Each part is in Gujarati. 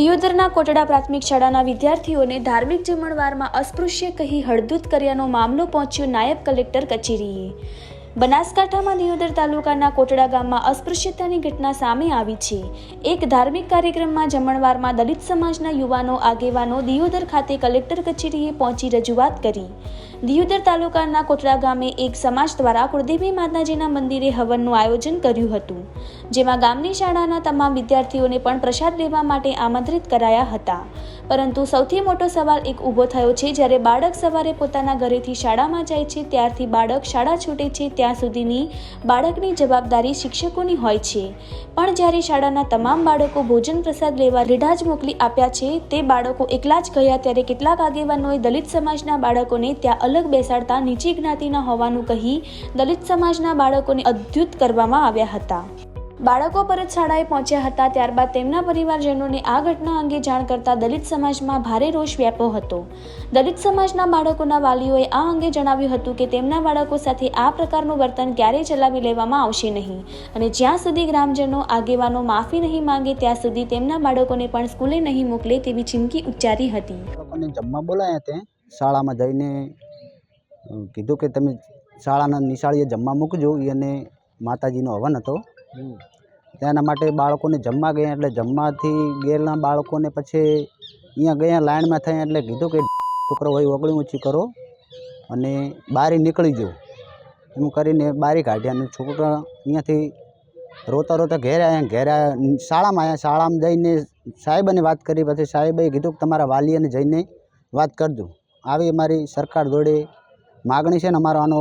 દિયોદરના કોટડા પ્રાથમિક શાળાના વિદ્યાર્થીઓને ધાર્મિક જમણવારમાં અસ્પૃશ્ય કહી હળદૂત કર્યાનો મામલો પહોંચ્યો નાયબ કલેક્ટર કચેરીએ। બનાસકાંઠામાં દિયોદર તાલુકાના કોટડા ગામમાં અસ્પૃશ્યતાની ઘટના સામે આવી છે। એક ધાર્મિક કાર્યક્રમમાં જમણવારમાં દલિત સમાજના યુવાનો આગેવાનો દિયોદર ખાતે કલેક્ટર કચેરીએ પહોંચી રજૂઆત કરી। દિયોદર તાલુકાના કોટડા ગામે એક સમાજ દ્વારા કુળદેવી માતાજીના મંદિરે હવનનું આયોજન કર્યું હતું, જેમાં ગામની શાળાના તમામ વિદ્યાર્થીઓને પણ પ્રસાદ લેવા માટે આમંત્રિત કરાયા હતા। પરંતુ સૌથી મોટો સવાલ એક ઊભો થયો છે, જ્યારે બાળક સવારે પોતાના ઘરેથી શાળામાં જાય છે ત્યારથી બાળક શાળા છૂટે છે ત્યાં સુધીની બાળકની જવાબદારી શિક્ષકોની હોય છે, પણ જ્યારે શાળાના તમામ બાળકો ભોજન પ્રસાદ લેવા રીઢા જ મોકલી આપ્યા છે, તે બાળકો એકલા જ ગયા ત્યારે કેટલાક આગેવાનોએ દલિત સમાજના બાળકોને ત્યાં અલગ બેસાડતા નીચી જ્ઞાતિના હોવાનું કહી દલિત સમાજના બાળકોને અદ્યુત કરવામાં આવ્યા હતા। બાળકો પરત શાળાએ પહોંચ્યા હતા, ત્યારબાદ તેમના પરિવારજનોને આ ઘટના અંગે જાણ કરતા દલિત સમાજમાં ભારે રોષ વ્યાપ્યો હતો। દલિત સમાજના બાળકોના વાલીઓએ આ અંગે જણાવ્યું હતું કે તેમના બાળકો સાથે આ પ્રકારનું વર્તન ક્યારેય ચલાવી લેવામાં આવશે નહીં અને જ્યાં સુધી ગ્રામજનો આગેવાનો માફી નહીં માંગે ત્યાં સુધી તેમના બાળકોને પણ સ્કૂલે નહીં મોકલે તેવી ચીમકી ઉચ્ચારી હતી। જમવા બોલાયા તે શાળામાં જઈને કીધું કે તમે શાળાના નિશાળીએ જમવા મૂકજો, અને માતાજીનો હવન હતો તેના માટે બાળકોને જમવા ગયા। એટલે જમવાથી ગયેલા બાળકોને પછી અહીંયા ગયા લાઇનમાં થયા, એટલે કીધું કે છોકરો હોય ઓગળી ઊંચી કરો અને બારી નીકળી જાઓ, એમ કરીને બારી કાઢ્યા। અને છોકરા અહીંયાથી રોતા રોતા ઘેર આવ્યા। શાળામાં આવ્યા, શાળામાં જઈને સાહેબને વાત કરી, પછી સાહેબે કીધું કે તમારા વાલીઓને જઈને વાત કરજો। આવી અમારી સરકાર જોડે માગણી છે ને અમારો આનો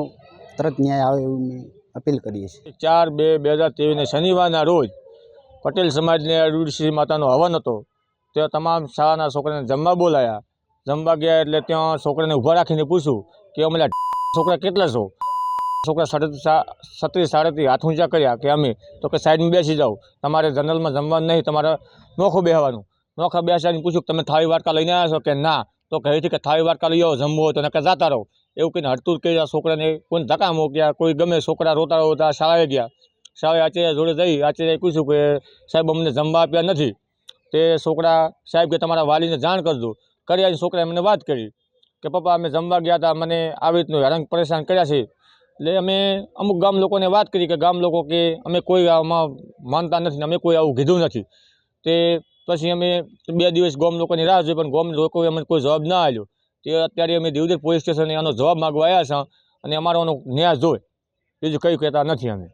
તરત ન્યાય આવે એવું મેં અપીલ કરીએ છીએ। 4/2/2023 શનિવારના રોજ પટેલ સમાજને રૂડશ્રી માતાનો હવન હતો, ત્યાં તમામ શાળાના છોકરાને જમવા બોલાયા। જમવા ગયા એટલે ત્યાં છોકરાને ઊભા રાખીને પૂછ્યું કે અમે છોકરા કેટલા છો? છોકરા 37 હાથ ઊંચા કર્યા કે અમે, તો કે સાઈડમાં બેસી જાઓ, તમારે જનરલમાં જમવાનું નહીં, તમારે નોખું બેસવાનું। નોખા બેસાડીને પૂછ્યું તમે થાળી વાટકા લઈને આવ્યા છો કે ના? તો કહે છે કે થાળી વાટકા લઈ આવો, જમવું હોય તો નકર જાતા રહો, એવું કહીને હડતું કર્યા। છોકરાને કોઈ ધક્કા મૂક્યા, કોઈ ગમે, છોકરા રોતા રોતા શાળાએ ગયા। શાળાએ આચાર્ય જોડે જઈ આચાર્યએ પૂછ્યું કે સાહેબ અમને જમવા આપ્યા નથી। તે છોકરા સાહેબ કે તમારા વાલીને જાણ કરજો। કર્યા છોકરાએ મને વાત કરી કે પપ્પા અમે જમવા ગયા હતા, મને આવી રીતનું હેરાન પરેશાન કર્યા છે। એટલે અમે અમુક ગામ લોકોને વાત કરી કે ગામ લોકો કે અમે કોઈ આમાં માનતા નથી, અમે કોઈ આવું કીધું નથી। તે પછી અમે 2 દિવસ ગામ લોકોની રાહ જોઈ, પણ ગામ લોકોએ અમને કોઈ જવાબ ના આપ્યો। તે અત્યારે અમે દિયોદર પોલીસ સ્ટેશને આનો જવાબ માગવા આવ્યા છે અને અમારો ન્યાય જોઈ, બીજું કંઈ કહેતા નથી અમે।